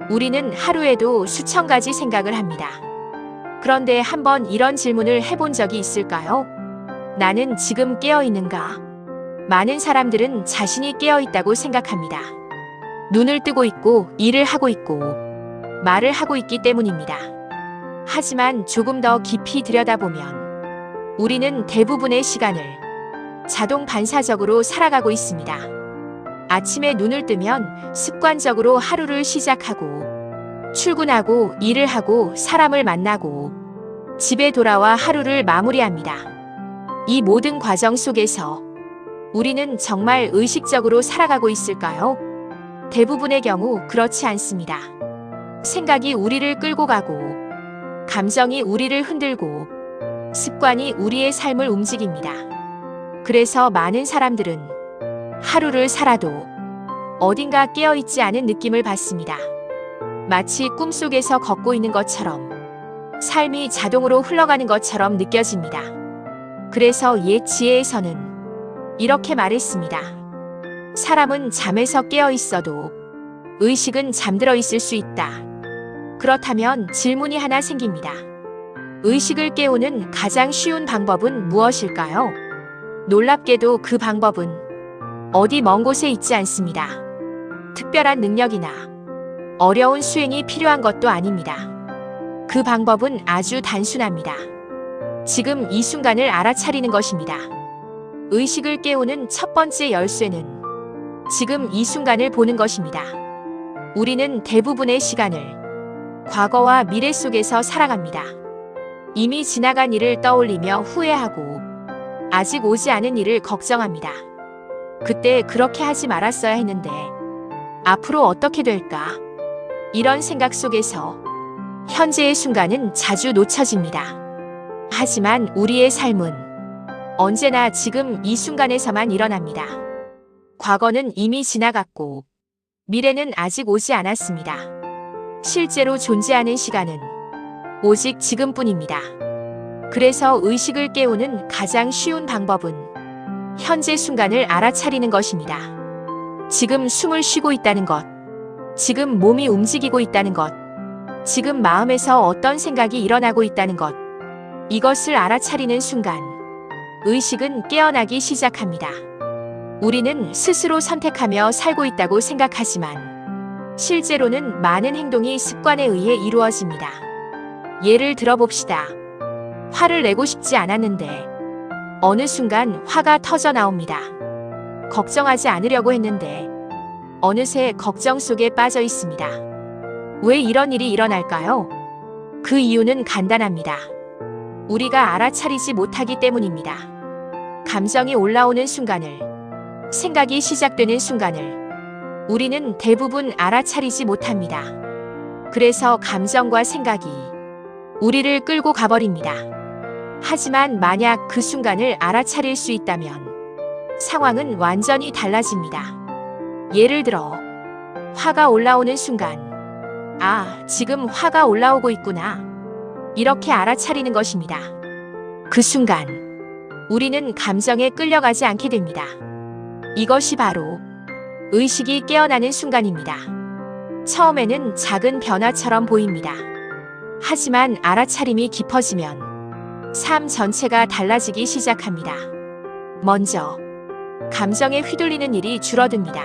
우리는 하루에도 수천 가지 생각을 합니다. 그런데 한번 이런 질문을 해본 적이 있을까요? 나는 지금 깨어 있는가? 많은 사람들은 자신이 깨어 있다고 생각합니다. 눈을 뜨고 있고 일을 하고 있고 말을 하고 있기 때문입니다. 하지만 조금 더 깊이 들여다보면 우리는 대부분의 시간을 자동 반사적으로 살아가고 있습니다. 아침에 눈을 뜨면 습관적으로 하루를 시작하고 출근하고 일을 하고 사람을 만나고 집에 돌아와 하루를 마무리합니다. 이 모든 과정 속에서 우리는 정말 의식적으로 살아가고 있을까요? 대부분의 경우 그렇지 않습니다. 생각이 우리를 끌고 가고 감정이 우리를 흔들고 습관이 우리의 삶을 움직입니다. 그래서 많은 사람들은 하루를 살아도 어딘가 깨어있지 않은 느낌을 받습니다. 마치 꿈속에서 걷고 있는 것처럼 삶이 자동으로 흘러가는 것처럼 느껴집니다. 그래서 옛 지혜에서는 이렇게 말했습니다. 사람은 잠에서 깨어 있어도 의식은 잠들어 있을 수 있다. 그렇다면 질문이 하나 생깁니다. 의식을 깨우는 가장 쉬운 방법은 무엇일까요? 놀랍게도 그 방법은 어디 먼 곳에 있지 않습니다. 특별한 능력이나 어려운 수행이 필요한 것도 아닙니다. 그 방법은 아주 단순합니다. 지금 이 순간을 알아차리는 것입니다. 의식을 깨우는 첫 번째 열쇠는 지금 이 순간을 보는 것입니다. 우리는 대부분의 시간을 과거와 미래 속에서 살아갑니다. 이미 지나간 일을 떠올리며 후회하고 아직 오지 않은 일을 걱정합니다. 그때 그렇게 하지 말았어야 했는데 앞으로 어떻게 될까? 이런 생각 속에서 현재의 순간은 자주 놓쳐집니다. 하지만 우리의 삶은 언제나 지금 이 순간에서만 일어납니다. 과거는 이미 지나갔고 미래는 아직 오지 않았습니다. 실제로 존재하는 시간은 오직 지금뿐입니다. 그래서 의식을 깨우는 가장 쉬운 방법은 현재 순간을 알아차리는 것입니다. 지금 숨을 쉬고 있다는 것, 지금 몸이 움직이고 있다는 것, 지금 마음에서 어떤 생각이 일어나고 있다는 것, 이것을 알아차리는 순간 의식은 깨어나기 시작합니다. 우리는 스스로 선택하며 살고 있다고 생각하지만 실제로는 많은 행동이 습관에 의해 이루어집니다. 예를 들어봅시다. 화를 내고 싶지 않았는데 어느 순간 화가 터져 나옵니다. 걱정하지 않으려고 했는데 어느새 걱정 속에 빠져 있습니다. 왜 이런 일이 일어날까요? 그 이유는 간단합니다. 우리가 알아차리지 못하기 때문입니다. 감정이 올라오는 순간을, 생각이 시작되는 순간을 우리는 대부분 알아차리지 못합니다. 그래서 감정과 생각이 우리를 끌고 가버립니다. 하지만 만약 그 순간을 알아차릴 수 있다면 상황은 완전히 달라집니다. 예를 들어 화가 올라오는 순간, 아, 지금 화가 올라오고 있구나. 이렇게 알아차리는 것입니다. 그 순간 우리는 감정에 끌려가지 않게 됩니다. 이것이 바로 의식이 깨어나는 순간입니다. 처음에는 작은 변화처럼 보입니다. 하지만 알아차림이 깊어지면 삶 전체가 달라지기 시작합니다. 먼저 감정에 휘둘리는 일이 줄어듭니다.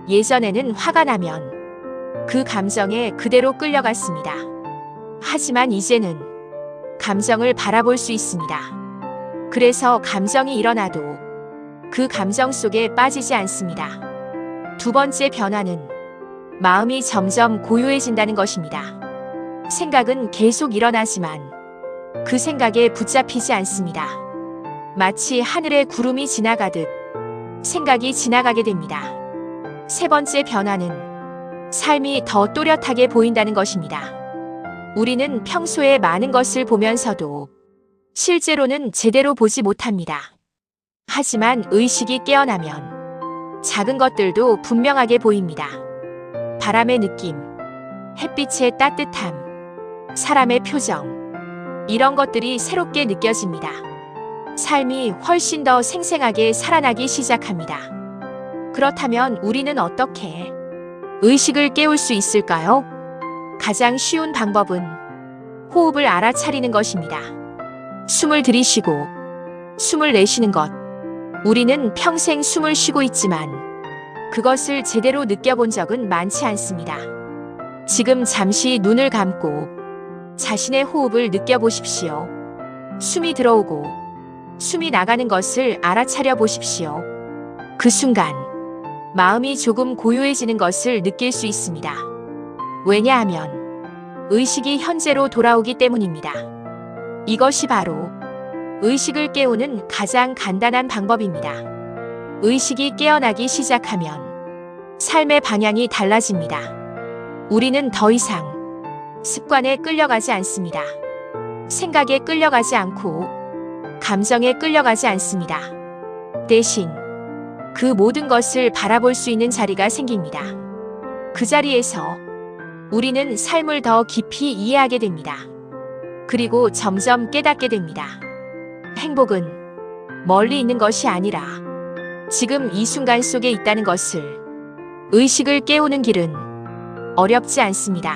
예전에는 화가 나면 그 감정에 그대로 끌려갔습니다. 하지만 이제는 감정을 바라볼 수 있습니다. 그래서 감정이 일어나도 그 감정 속에 빠지지 않습니다. 두 번째 변화는 마음이 점점 고요해진다는 것입니다. 생각은 계속 일어나지만 그 생각에 붙잡히지 않습니다. 마치 하늘에 구름이 지나가듯 생각이 지나가게 됩니다. 세 번째 변화는 삶이 더 또렷하게 보인다는 것입니다. 우리는 평소에 많은 것을 보면서도 실제로는 제대로 보지 못합니다. 하지만 의식이 깨어나면 작은 것들도 분명하게 보입니다. 바람의 느낌, 햇빛의 따뜻함, 사람의 표정, 이런 것들이 새롭게 느껴집니다. 삶이 훨씬 더 생생하게 살아나기 시작합니다. 그렇다면 우리는 어떻게 의식을 깨울 수 있을까요? 가장 쉬운 방법은 호흡을 알아차리는 것입니다. 숨을 들이쉬고 숨을 내쉬는 것. 우리는 평생 숨을 쉬고 있지만 그것을 제대로 느껴본 적은 많지 않습니다. 지금 잠시 눈을 감고 자신의 호흡을 느껴보십시오. 숨이 들어오고 숨이 나가는 것을 알아차려 보십시오. 그 순간 마음이 조금 고요해지는 것을 느낄 수 있습니다. 왜냐하면 의식이 현재로 돌아오기 때문입니다. 이것이 바로 의식을 깨우는 가장 간단한 방법입니다. 의식이 깨어나기 시작하면 삶의 방향이 달라집니다. 우리는 더 이상 습관에 끌려가지 않습니다. 생각에 끌려가지 않고 감정에 끌려가지 않습니다. 대신 그 모든 것을 바라볼 수 있는 자리가 생깁니다. 그 자리에서 우리는 삶을 더 깊이 이해하게 됩니다. 그리고 점점 깨닫게 됩니다. 행복은 멀리 있는 것이 아니라 지금 이 순간 속에 있다는 것을. 의식을 깨우는 길은 어렵지 않습니다.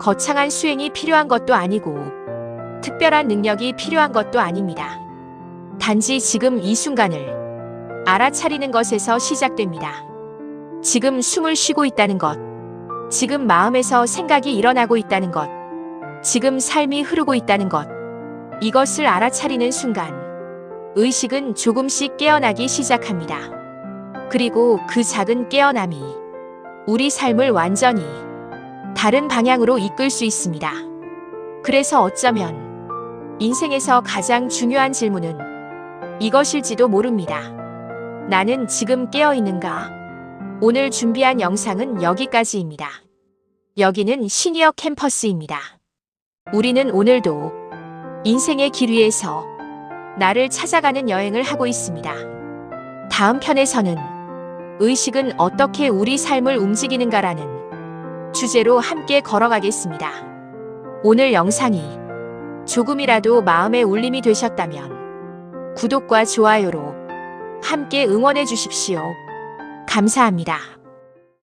거창한 수행이 필요한 것도 아니고 특별한 능력이 필요한 것도 아닙니다. 단지 지금 이 순간을 알아차리는 것에서 시작됩니다. 지금 숨을 쉬고 있다는 것, 지금 마음에서 생각이 일어나고 있다는 것, 지금 삶이 흐르고 있다는 것, 이것을 알아차리는 순간 의식은 조금씩 깨어나기 시작합니다. 그리고 그 작은 깨어남이 우리 삶을 완전히 다른 방향으로 이끌 수 있습니다. 그래서 어쩌면 인생에서 가장 중요한 질문은 이것일지도 모릅니다. 나는 지금 깨어 있는가? 오늘 준비한 영상은 여기까지입니다. 여기는 시니어 캠퍼스입니다. 우리는 오늘도 인생의 길 위에서 나를 찾아가는 여행을 하고 있습니다. 다음 편에서는 의식은 어떻게 우리 삶을 움직이는가라는 주제로 함께 걸어가겠습니다. 오늘 영상이 조금이라도 마음의 울림이 되셨다면 구독과 좋아요로 함께 응원해 주십시오. 감사합니다.